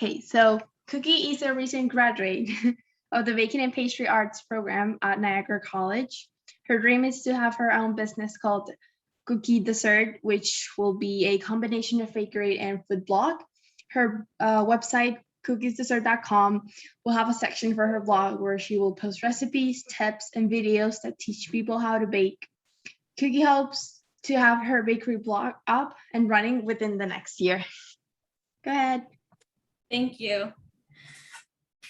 Okay, so Cookie is a recent graduate of the Baking and Pastry Arts program at Niagara College. Her dream is to have her own business called Cookie Dessert, which will be a combination of bakery and food blog. Her website, cookiesdessert.com, will have a section for her blog where she will post recipes, tips, and videos that teach people how to bake. Cookie hopes to have her bakery blog up and running within the next year. Go ahead. Thank you.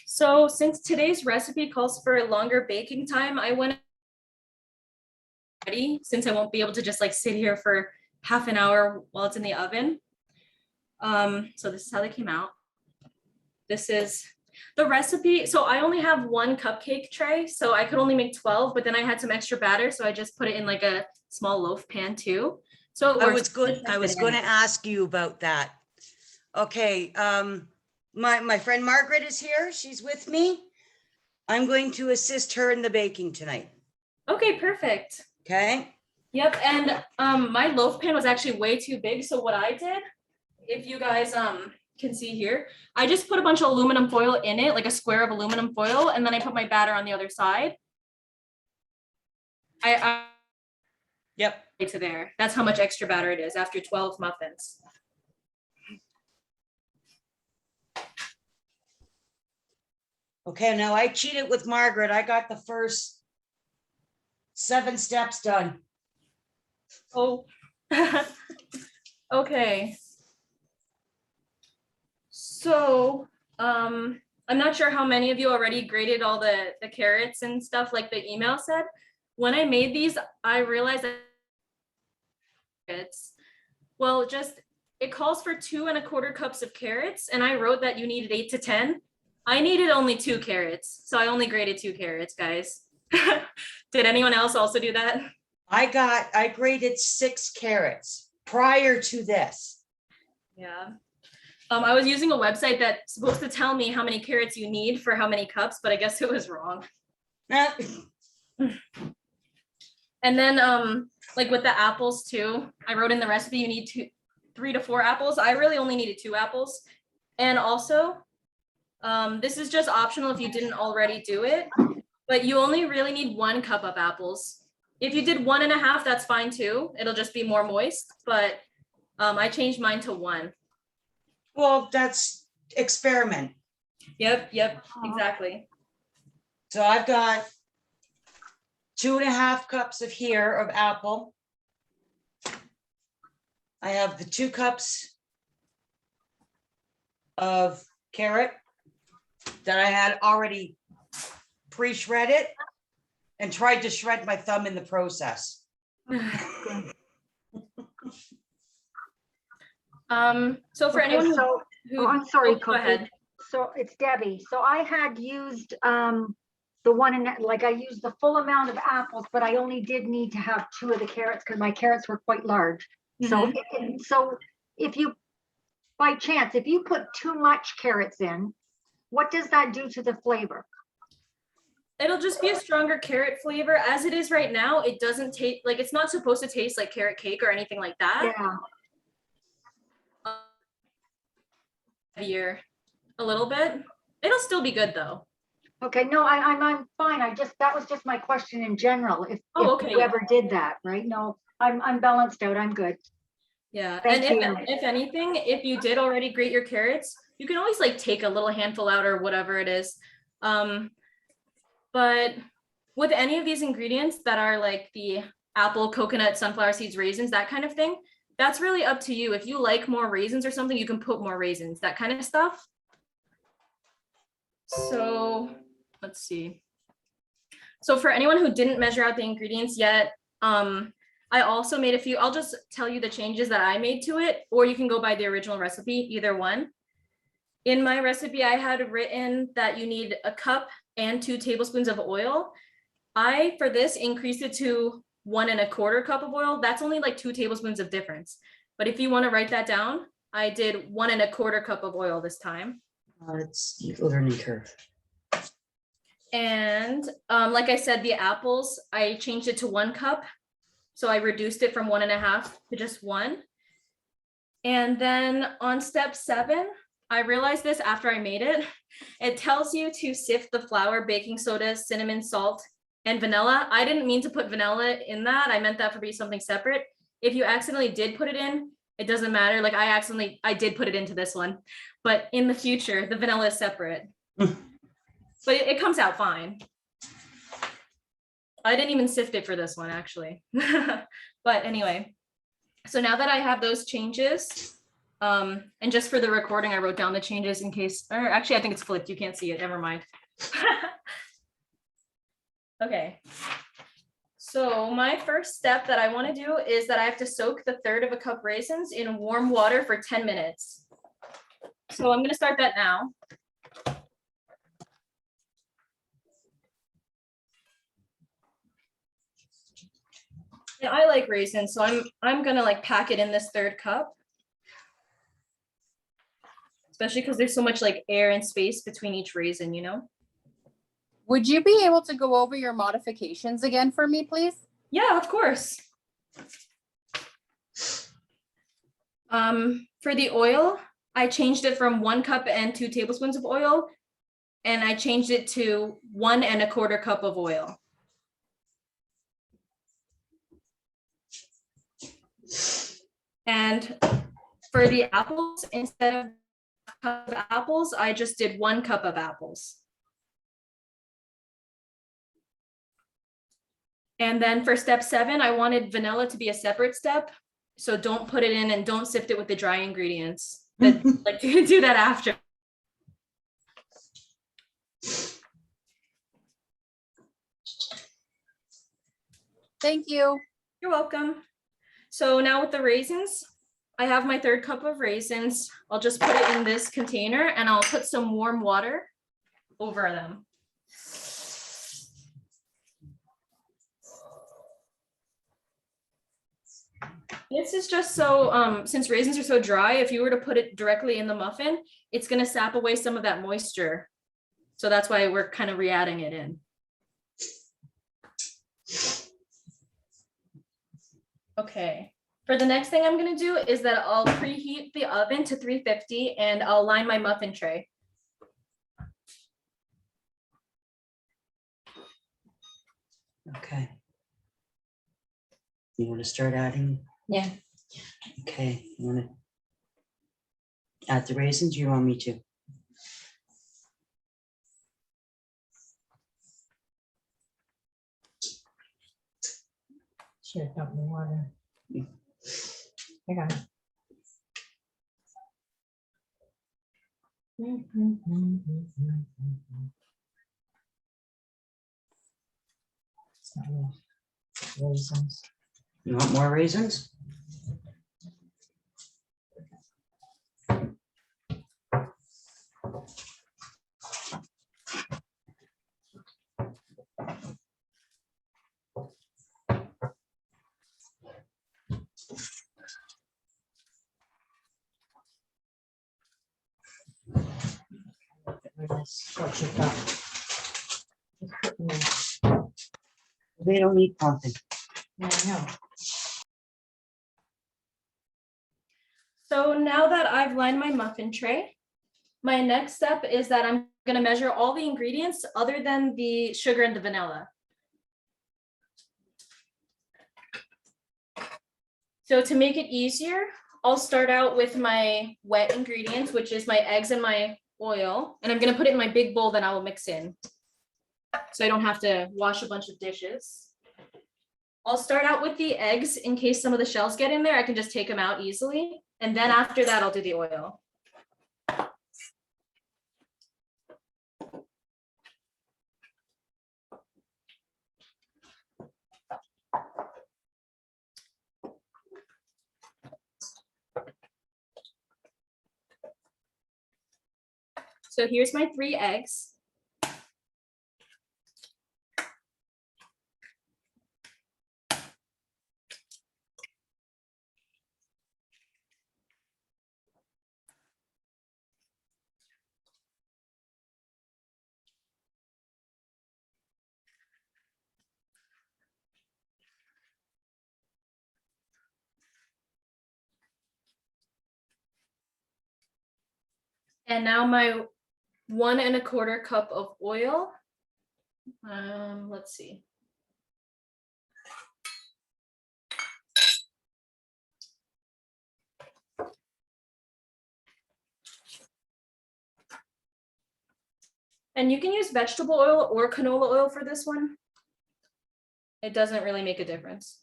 So since today's recipe calls for a longer baking time, I went ready since I won't be able to just like sit here for half an hour while it's in the oven. So this is how they came out. This is the recipe. So I only have one cupcake tray, so I could only make 12, but then I had some extra batter, so I just put it in like a small loaf pan too. So I was going to ask you about that. Okay, my friend Margaret is here. She's with me. I'm going to assist her in the baking tonight. Okay, perfect. Okay. Yep, and my loaf pan was actually way too big, so what I did, if you guys can see here, I just put a bunch of aluminum foil in it, like a square of aluminum foil, and then I put my batter on the other side. Yep. To there. That's how much extra batter it is after 12 muffins. Okay, now I cheated with Margaret. I got the first 7 steps done. Oh, okay. So, I'm not sure how many of you already graded all the carrots and stuff like the email said. When I made these, I realized that it calls for 2 1/4 cups of carrots, and I wrote that you needed 8 to 10. I needed only 2 carrots, so I only graded 2 carrots, guys. Did anyone else also do that? I graded 6 carrots prior to this. Yeah. I was using a website that's supposed to tell me how many carrots you need for how many cups, but I guess it was wrong. And then like with the apples too, I wrote in the recipe you need 3 to 4 apples. I really only needed 2 apples. And also, this is just optional if you didn't already do it, but you only really need 1 cup of apples. If you did 1 1/2, that's fine too. It'll just be more moist, but I changed mine to 1. Well, that's experiment. Yep, exactly. So I've got 2 1/2 cups of apple. I have the 2 cups of carrot that I had already pre-shredded and tried to shred my thumb in the process. So for anyone who I'm sorry, go ahead. So it's Debbie. So I had used I used the full amount of apples, but I only did need to have 2 of the carrots because my carrots were quite large. So if you, by chance, if you put too much carrots in, what does that do to the flavor? It'll just be a stronger carrot flavor. As it is right now, it doesn't taste like, it's not supposed to taste like carrot cake or anything like that. Yeah. Heavier a little bit. It'll still be good though. Okay, no, I'm fine. That was just my question in general. If okay, whoever did that, right? No, I'm balanced out. I'm good. Yeah, Thank and you. if anything, if you did already grate your carrots, you can always like take a little handful out or whatever it is. But with any of these ingredients that are like the apple, coconut, sunflower seeds, raisins, that kind of thing, that's really up to you. If you like more raisins or something, you can put more raisins, that kind of stuff. So let's see. So for anyone who didn't measure out the ingredients yet, I also made a few. I'll just tell you the changes that I made to it, or you can go by the original recipe, either one. In my recipe, I had written that you need 1 cup and 2 tablespoons of oil. I, for this, increased it to 1 1/4 cup of oil. That's only like 2 tablespoons of difference. But if you want to write that down, I did 1 1/4 cup of oil this time. It's a learning curve. And like I said, the apples, I changed it to 1 cup. So I reduced it from 1 1/2 to just 1. And then on step 7, I realized this after I made it. It tells you to sift the flour, baking soda, cinnamon, salt, and vanilla. I didn't mean to put vanilla in that. I meant that for be something separate. If you accidentally did put it in, it doesn't matter. Like I did put it into this one, but in the future, the vanilla is separate. But it comes out fine. I didn't even sift it for this one, actually. But anyway, so now that I have those changes, and just for the recording, I wrote down the changes in case, or actually, I think it's flipped. You can't see it. Never mind. Okay. So my first step that I want to do is that I have to soak the 1/3 of a cup raisins in warm water for 10 minutes. So I'm going to start that now. Yeah, I like raisins, so I'm gonna like pack it in this 1/3 cup. Especially because there's so much like air and space between each raisin, you know? Would you be able to go over your modifications again for me, please? Yeah, of course. For the oil, I changed it from 1 cup and 2 tablespoons of oil, and I changed it to 1 1/4 cup of oil. And for the apples, instead of a cup of apples, I just did 1 cup of apples. And then for step 7, I wanted vanilla to be a separate step. So don't put it in and don't sift it with the dry ingredients. But like do that after. Thank you. You're welcome. So now with the raisins, I have my 1/3 cup of raisins. I'll just put it in this container and I'll put some warm water over them. This is just so, since raisins are so dry, if you were to put it directly in the muffin, it's gonna sap away some of that moisture. So that's why we're kind of re-adding it in. Okay, for the next thing I'm gonna do is that I'll preheat the oven to 350 and I'll line my muffin tray. Okay. You want to start adding? Yeah. Okay, you want to add the raisins? You want me to? Should have dumped the water. I got it. It's not enough raisins. You want more raisins? That's what you got. Just put them in. They don't need pumping. Yeah, I know. So now that I've lined my muffin tray, my next step is that I'm gonna measure all the ingredients other than the sugar and the vanilla. So to make it easier, I'll start out with my wet ingredients, which is my eggs and my oil, and I'm gonna put it in my big bowl that I will mix in. So I don't have to wash a bunch of dishes. I'll start out with the eggs in case some of the shells get in there, I can just take them out easily. And then after that, I'll do the oil. So here's my 3 eggs. And now my 1¼ cup of oil. Let's see. And you can use vegetable oil or canola oil for this one. It doesn't really make a difference.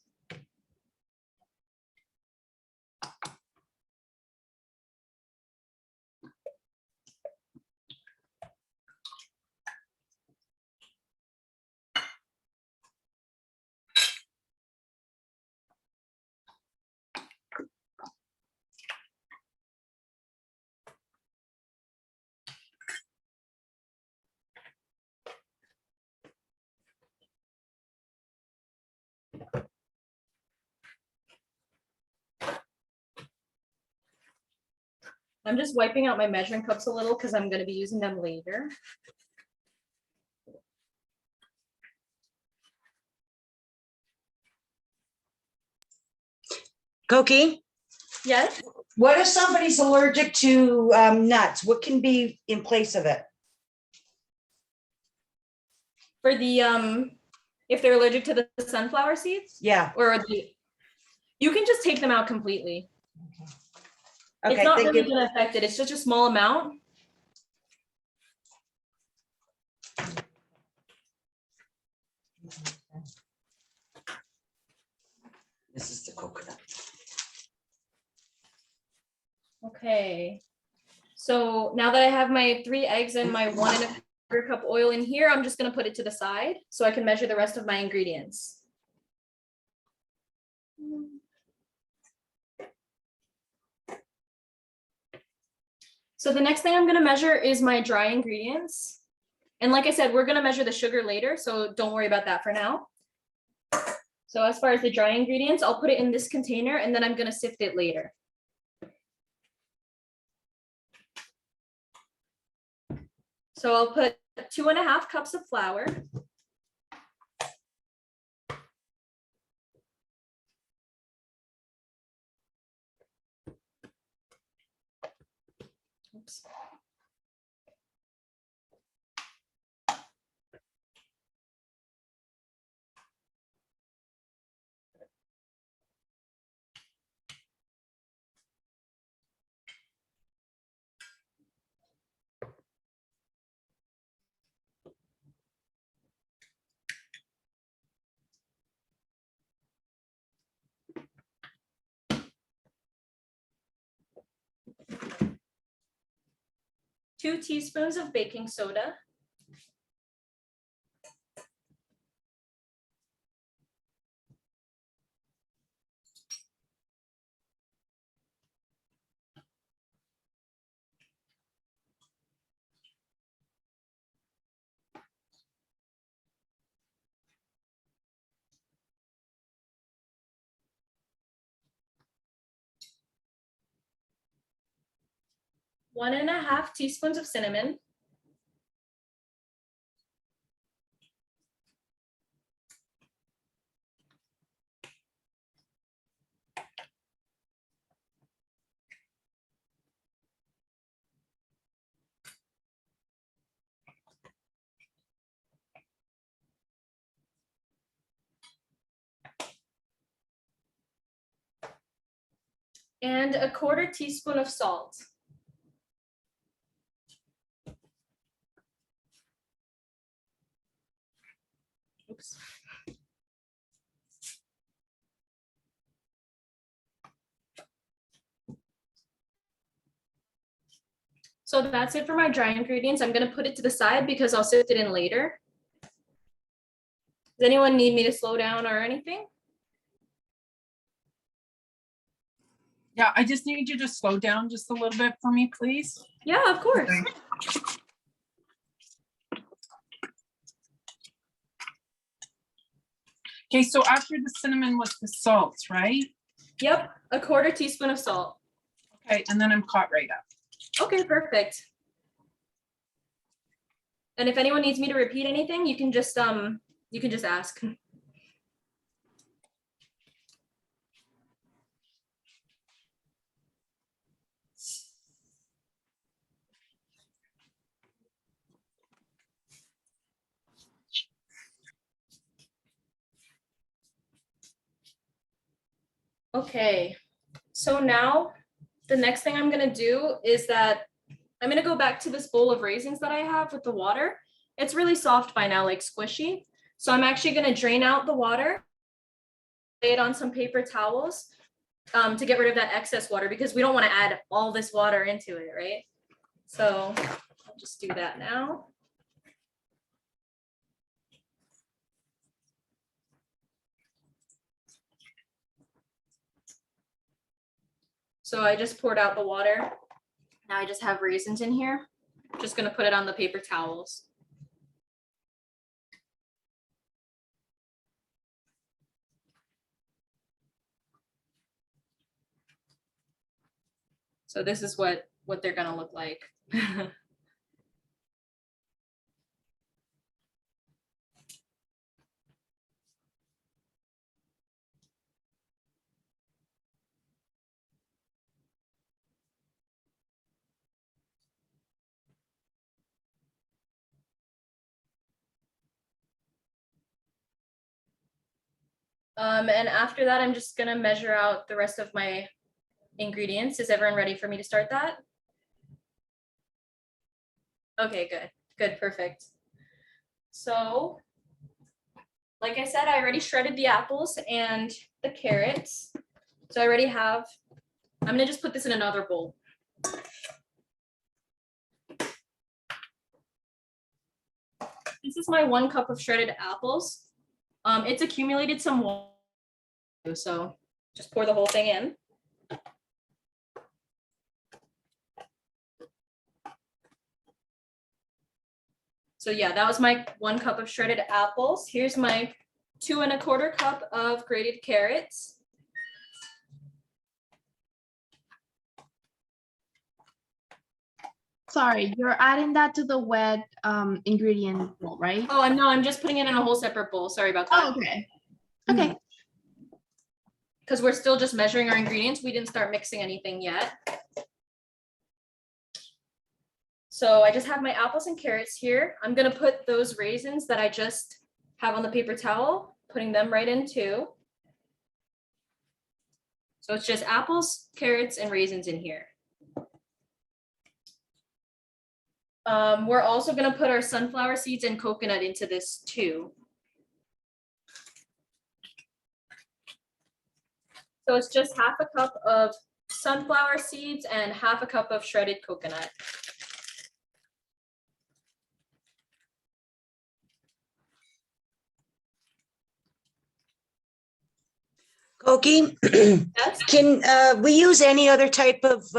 I'm just wiping out my measuring cups a little because I'm going to be using them later. Cokie, Yes. what if somebody's allergic to nuts? What can be in place of it? For the if they're allergic to the sunflower seeds, Yeah. or you can just take them out completely. It's Okay, not thank really you. going to affect it. It's just a small amount. This is the coconut. Okay. So now that I have my 3 eggs and my 1¼ cup oil in here, I'm just going to put it to the side so I can measure the rest of my ingredients. So the next thing I'm going to measure is my dry ingredients. And like I said, we're going to measure the sugar later, so don't worry about that for now. So as far as the dry ingredients, I'll put it in this container and then I'm going to sift it later. So I'll put 2½ cups of flour. Oops. Two teaspoons of baking soda. One and a half teaspoons of cinnamon. And a 1/4 teaspoon of salt. Oops. So that's it for my dry ingredients. I'm going to put it to the side because I'll sift it in later. Does anyone need me to slow down or anything? Yeah, I just need you to slow down just a little bit for me, please. Yeah, of course. Okay. Okay, so after the cinnamon was the salt, right? Yep, a 1/4 teaspoon of salt. Okay, and then I'm caught right up. Okay, perfect. And if anyone needs me to repeat anything, you can just ask. Okay, so now the next thing I'm gonna do is that I'm gonna go back to this bowl of raisins that I have with the water. It's really soft by now, like squishy. So I'm actually gonna drain out the water, lay it on some paper towels to get rid of that excess water because we don't want to add all this water into it, right? So I'll just do that now. So I just poured out the water. Now I just have raisins in here. Just gonna put it on the paper towels. So this is what they're gonna look like. And after that, I'm just gonna measure out the rest of my ingredients. Is everyone ready for me to start that? Okay, good, perfect. So, like I said, I already shredded the apples and the carrots. So I already have, I'm gonna just put this in another bowl. This is my 1 cup of shredded apples. It's accumulated some water, so just pour the whole thing in. So yeah, that was my 1 cup of shredded apples. Here's my 2 1/4 cup of grated carrots. Sorry, you're adding that to the wet ingredient bowl, right? Oh, I'm just putting it in a whole separate bowl. Sorry about that. Oh, okay. Okay. Because we're still just measuring our ingredients. We didn't start mixing anything yet. So I just have my apples and carrots here. I'm gonna put those raisins that I just have on the paper towel, putting them right in too. So it's just apples, carrots, and raisins in here. We're also gonna put our sunflower seeds and coconut into this too. So it's just 1/2 cup of sunflower seeds and 1/2 cup of shredded coconut. Cokie, Yes. can we use any other type of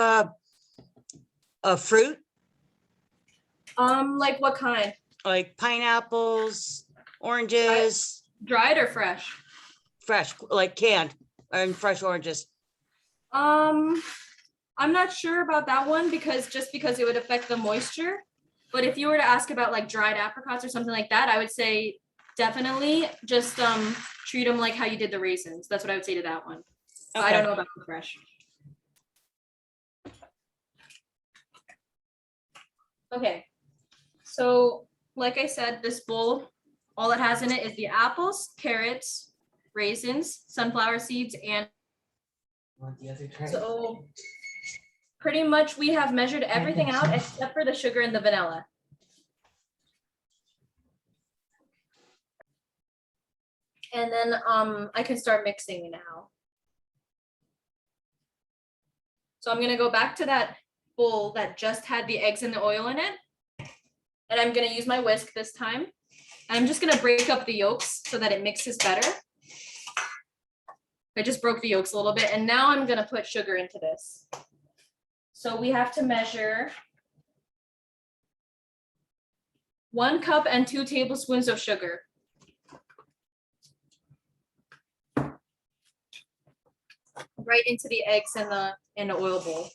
fruit, Like what kind? like pineapples, oranges, Dried or fresh? fresh, like canned, and fresh oranges? I'm not sure about that one because it would affect the moisture. But if you were to ask about like dried apricots or something like that, I would say definitely just treat them like how you did the raisins. That's what I would say to that one. But I don't know about the fresh. Okay, so like I said, this bowl, all it has in it is the apples, carrots, raisins, sunflower seeds, and so pretty much we have measured everything out except for the sugar and the vanilla. And then I can start mixing now. So I'm gonna go back to that bowl that just had the eggs and the oil in it. And I'm gonna use my whisk this time. And I'm just gonna break up the yolks so that it mixes better. I just broke the yolks a little bit, and now I'm gonna put sugar into this. So we have to measure 1 cup and 2 tablespoons of sugar. Right into the eggs and the oil bowl.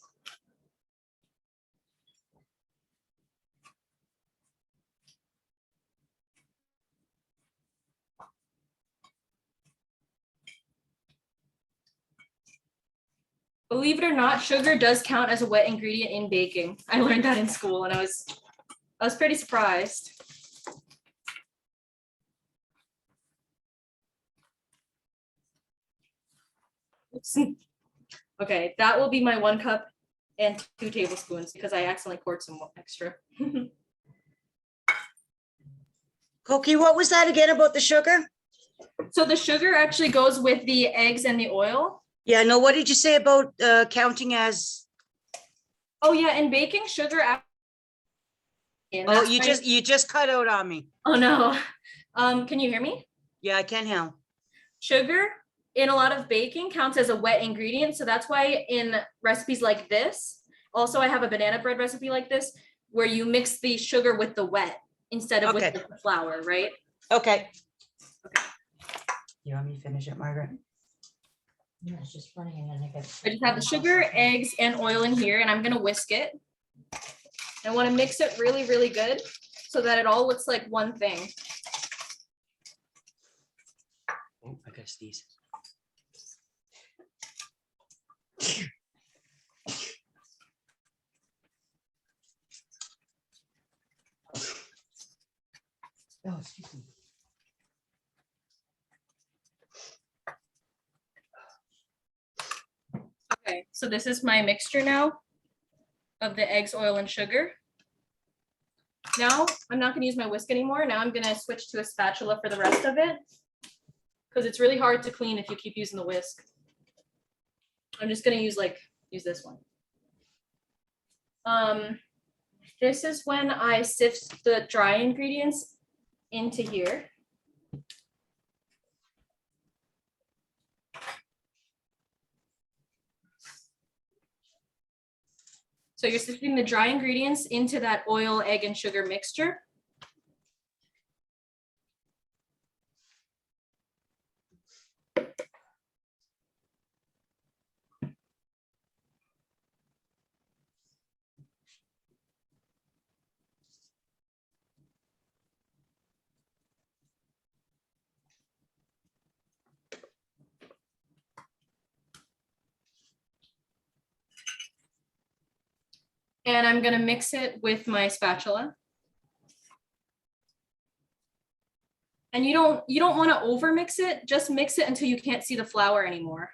Believe it or not, sugar does count as a wet ingredient in baking. I learned that in school and I was pretty surprised. Oops. Okay, that will be my 1 cup and 2 tablespoons because I accidentally poured some extra. Cokie, what was that again about the sugar? So the sugar actually goes with the eggs and the oil. Yeah, no, what did you say about counting as? Oh yeah, in baking sugar. And Oh, that's you why- just cut out on me. Oh no. Can you hear me? Yeah, I can now. Sugar in a lot of baking counts as a wet ingredient. So that's why in recipes like this, also I have a banana bread recipe like this, where you mix the sugar with the wet instead of Okay. with the flour, right? Okay. Okay. You want me to finish it, Margaret? Yeah, it's just running and then I get. I just have the sugar, eggs, and oil in here, and I'm gonna whisk it. I want to mix it really, really good so that it all looks like one thing. Oh, I gotta sneeze. Oh, excuse me. Okay, so this is my mixture now of the eggs, oil, and sugar. Now, I'm not gonna use my whisk anymore. Now I'm gonna switch to a spatula for the rest of it because it's really hard to clean if you keep using the whisk. I'm just gonna use this one. This is when I sift the dry ingredients into here. So you're sifting the dry ingredients into that oil, egg, and sugar mixture. And I'm gonna mix it with my spatula. And you don't want to over mix it, just mix it until you can't see the flour anymore.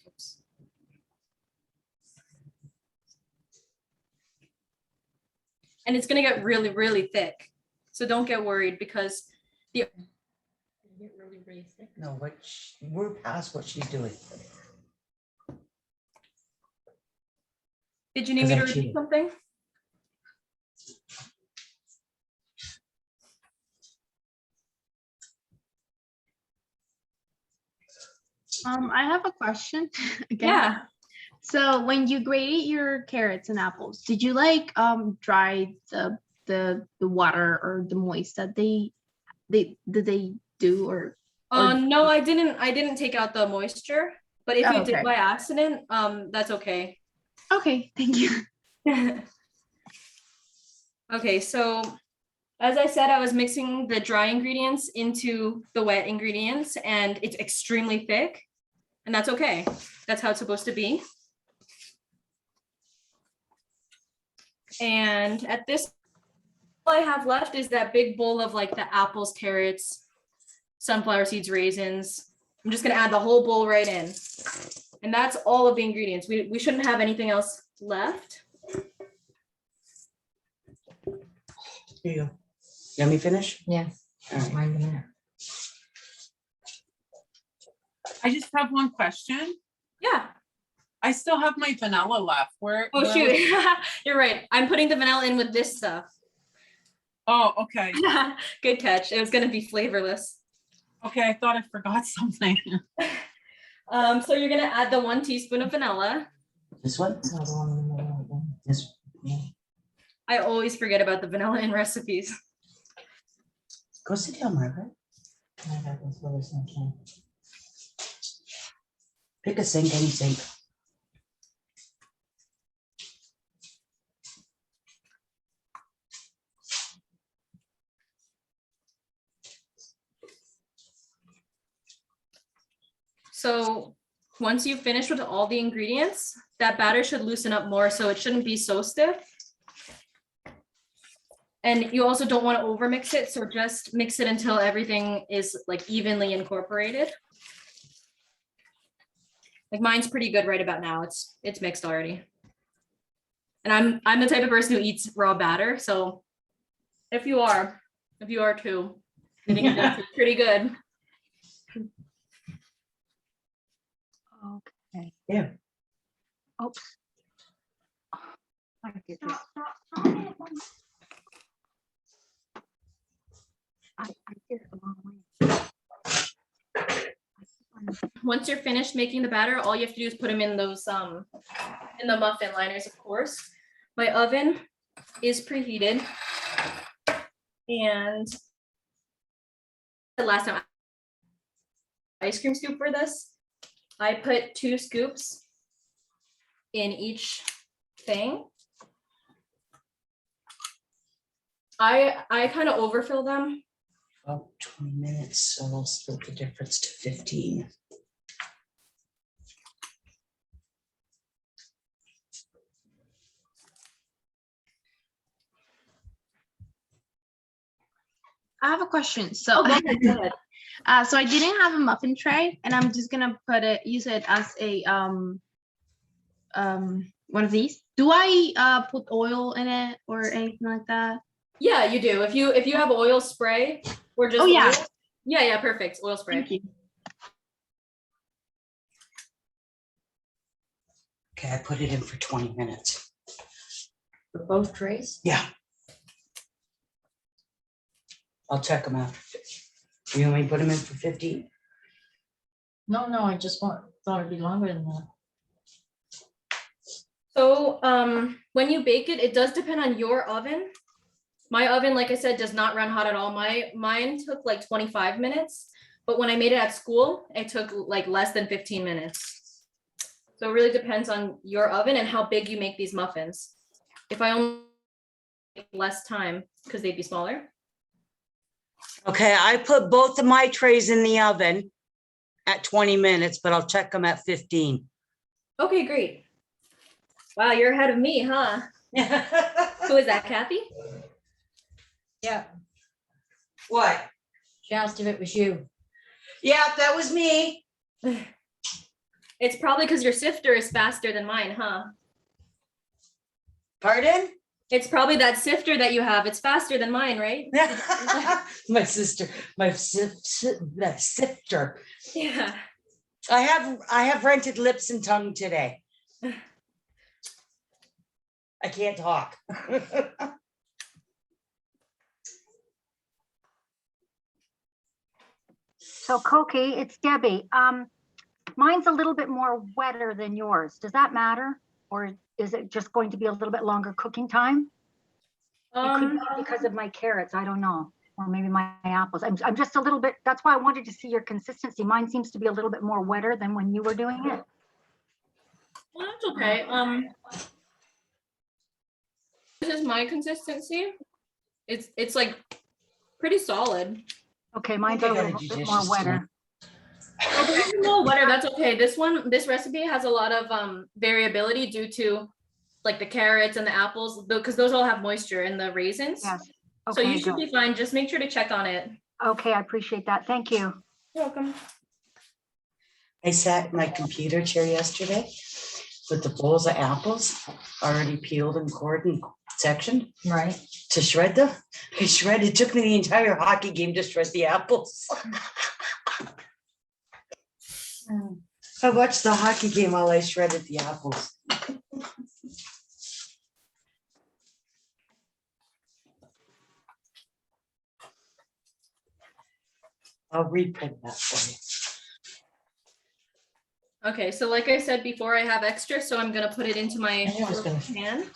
Oops. And it's gonna get really, really thick. So don't get worried because Get really, really thick. No, we're past what she's doing. did you need me to Because I repeat cheated. something? I have a question again. Yeah. So when you grated your carrots and apples, did you dry the water or the moist that they do or No, I didn't take out the moisture, but if Oh, you did okay. by accident, that's okay. Okay, thank you. Okay, so as I said, I was mixing the dry ingredients into the wet ingredients and it's extremely thick. And that's okay. That's how it's supposed to be. And at this, all I have left is that big bowl of like the apples, carrots, sunflower seeds, raisins. I'm just gonna add the whole bowl right in. And that's all of the ingredients. We shouldn't have anything else left. Here you go. You want me to finish? Yeah. All right. Mind a minute. I just have one question. Yeah. I still have my vanilla left. Where? Oh, shoot. You're right. I'm putting the vanilla in with this stuff. Oh, okay. Good catch. It was going to be flavorless. Okay, I thought I forgot something. So you're going to add the 1 teaspoon of vanilla. This one? No, the one in the middle of them. This. Yeah. I always forget about the vanilla in recipes. Go sit down, Margaret. I got this other thing. Pick a sink, any sink. So once you've finished with all the ingredients, that batter should loosen up more, so it shouldn't be so stiff. And you also don't want to over mix it, so just mix it until everything is like evenly incorporated. Like mine's pretty good right about now. It's mixed already. And I'm the type of person who eats raw batter, so if you are too, I think it's pretty good. Okay. Yeah. Oops. I did this. I did it the wrong way. Once you're finished making the batter, all you have to do is put them in those in the muffin liners, of course. My oven is preheated, and the last time ice cream scoop for this, I put 2 scoops in each thing. I kind of overfill them. About 20 minutes, so we'll split the difference to 15. I have a question. So, Go ahead. so I didn't have a muffin tray, and I'm just gonna use it as a one of these. Do I put oil in it or anything like that? Yeah, you do. If you have oil spray or just Oh, yeah. oil, yeah, perfect. Oil spray. Thank you. Okay, I put it in for 20 minutes. For both trays? Yeah. I'll check them after. You want me to put them in for 15? No, I just thought it'd be longer than that. So when you bake it, it does depend on your oven. My oven, like I said, does not run hot at all. Mine took like 25 minutes, but when I made it at school, it took like less than 15 minutes. So it really depends on your oven and how big you make these muffins. If I only make less time, because they'd be smaller. Okay, I put both of my trays in the oven at 20 minutes, but I'll check them at 15. Okay, great. Wow, you're ahead of me, huh? Who is that, Kathy? Yeah, What? she asked if it was you. Yeah, that was me. It's probably because your sifter is faster than mine, huh? Pardon? It's probably that sifter that you have. It's faster than mine, right? My sifter. Yeah. I have rented lips and tongue today. I can't talk. So Cokie, it's Debbie. Mine's a little bit more wetter than yours. Does that matter? Or is it just going to be a little bit longer cooking time? It could be because of my carrots, I don't know. Or maybe my apples. I'm just a little bit, that's why I wanted to see your consistency. Mine seems to be a little bit more wetter than when you were doing it. Well, that's okay. This is my consistency. It's like pretty solid. Okay, mine's a little bit more wetter. Oh, but even though wetter, that's okay. This recipe has a lot of variability due to like the carrots and the apples, because those all have moisture in the raisins. Yes. So you Okay, should be fine. Just make sure to check on it. okay, I appreciate that. Thank you. You're welcome. I sat in my computer chair yesterday with the bowls of apples already peeled and cored and sectioned Right. to shred them. It took me the entire hockey game to shred the apples. I watched the hockey game while I shredded the apples. I'll reprint that for you. Okay, so like I said before, I have extra, so I'm gonna put it into my I was gonna- pan.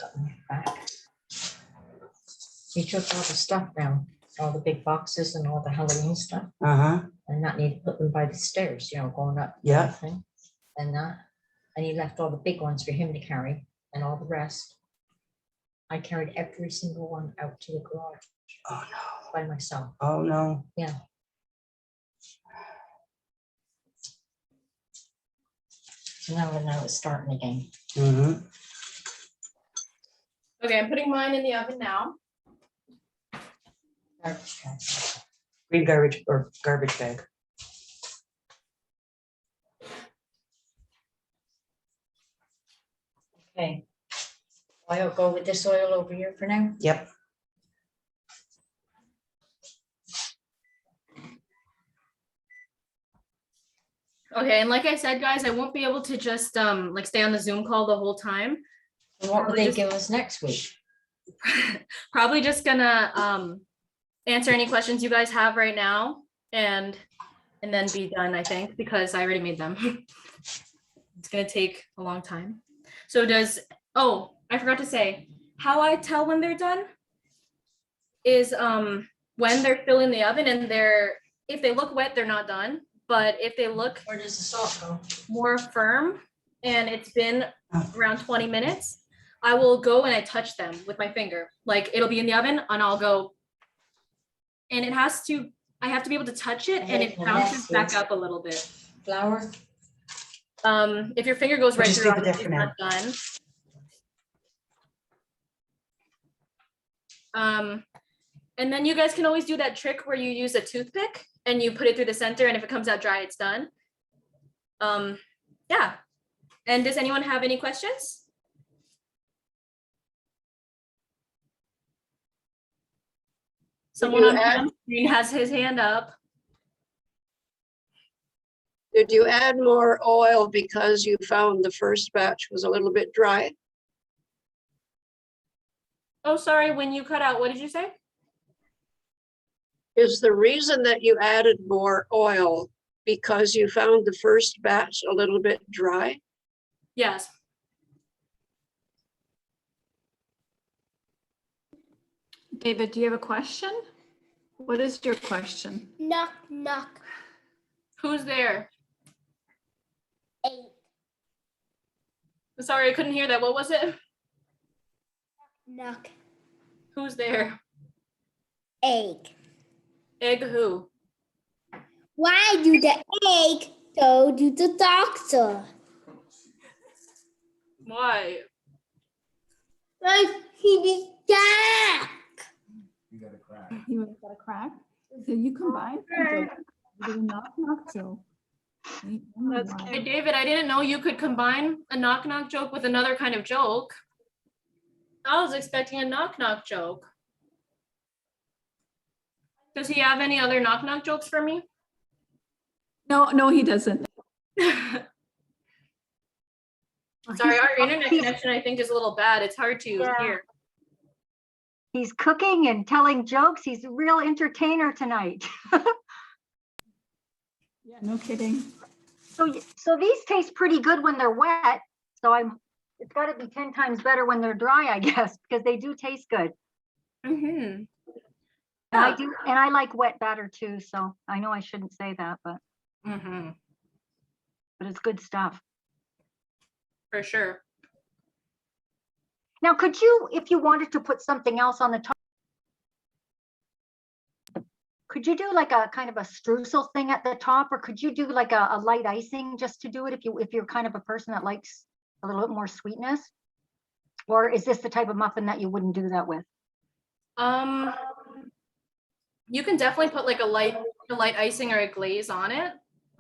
He took all the stuff down, all the big boxes and all the Halloween stuff, Uh-huh. and not need to put them by the stairs, going up. Yeah. everything. And he left all the big ones for him to carry, and all the rest. I carried every single one out to the garage Oh, no. by myself. Oh, no. So now it's starting again. Mm-hmm. Okay, I'm putting mine in the oven now. Garbage bag. Green garbage or garbage bag. Okay. I'll go with this oil over here for now. Yep. Okay, and like I said, guys, I won't be able to just like stay on the Zoom call the whole time. And what will Probably they just- give us next week? Probably just gonna answer any questions you guys have right now and then be done, I think, because I already made them. It's gonna take a long time. So oh, I forgot to say, how I tell when they're done is when they're still in the oven and if they look wet, they're not done. But if they look Where does the salt go? more firm and it's been around 20 minutes, I will go and I touch them with my finger. Like it'll be in the oven and I'll go, and I have to be able to touch it and it Okay, bounces back next. up a little bit. Flour? If your finger goes We'll right just through, leave it there it's for not done. And then you guys can always do that trick where you use a toothpick and you put it through the center, and if it comes out dry, it's done. Yeah. And does anyone have any questions? Someone on the screen has his hand up. Did you add more oil because you found the first batch was a little bit dry? Oh, sorry, when you cut out, what did you say? Is the reason that you added more oil because you found the first batch a little bit dry? Yes. David, do you have a question? What is your question? Knock, knock. Who's there? 8. Sorry, I couldn't hear that. What was it? Knock. Who's there? Egg. Egg who? Why do the egg go to the doctor? Why? Like he be back. You got a crack? So you combine with a knock knock joke. That's Hey, David, I didn't know you could combine a knock knock joke with another kind of joke. I was expecting a knock knock joke. Does he have any other knock knock jokes for me? No, he doesn't. Sorry, our internet connection, I think, is a little bad. It's hard to Yeah. hear. He's cooking and telling jokes. He's a real entertainer tonight. Yeah, no kidding. So these taste pretty good when they're wet. So it's got to be 10 times better when they're dry, I guess, because they do taste good. Mm-hmm. And I like wet batter too. So I know I shouldn't say that, but Mm-hmm. it's good stuff. For sure. Now, could you, if you wanted to put something else on the top, could you do like a kind of a streusel thing at the top, or could you do like a light icing just to do it if you're kind of a person that likes a little bit more sweetness? Or is this the type of muffin that you wouldn't do that with? You can definitely put like a light icing or a glaze on it.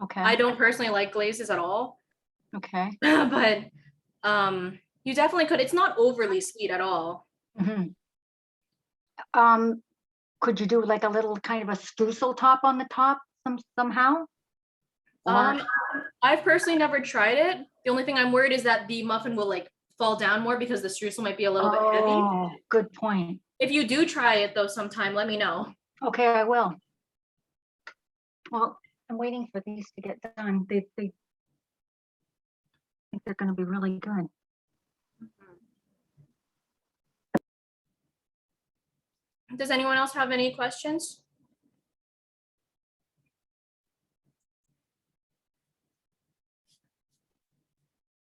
Okay. I don't personally like glazes at all, Okay. but you definitely could. It's not overly sweet at all. Mhm. Could you do like a little kind of a streusel top on the top somehow? Or- I've personally never tried it. The only thing I'm worried is that the muffin will like fall down more because the streusel might be a little bit heavy. Oh, good point. If you do try it though sometime, let me know. Okay, I will. Well, I'm waiting for these to get done. They think they're going to be really good. Does anyone else have any questions?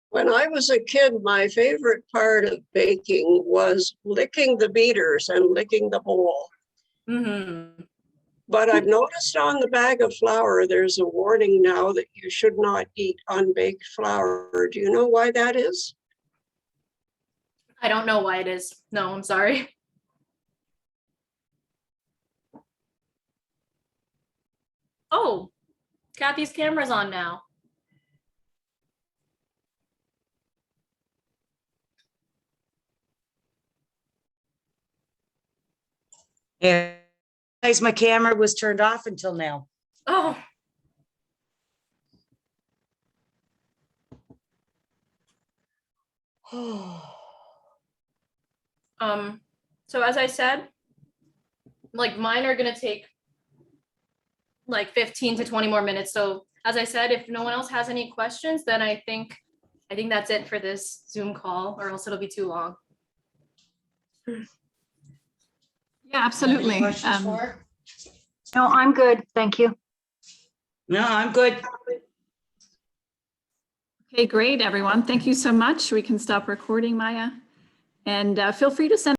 When I was a kid, my favorite part of baking was licking the beaters and licking the bowl. Mm-hmm. But I've noticed on the bag of flour, there's a warning now that you should not eat unbaked flour. Do you know why that is? I don't know why it is. No, I'm sorry. Oh, Kathy's camera's on now. Yeah, guys, my camera was turned off until now. Oh, so as I said, like mine are gonna take like 15 to 20 more minutes. So as I said, if no one else has any questions, then I think that's it for this Zoom call, or else it'll be too long. Yeah, absolutely. Questions for her? No, I'm good. Thank you. No, I'm good. Okay, great, everyone. Thank you so much. We can stop recording, Maya. And feel free to send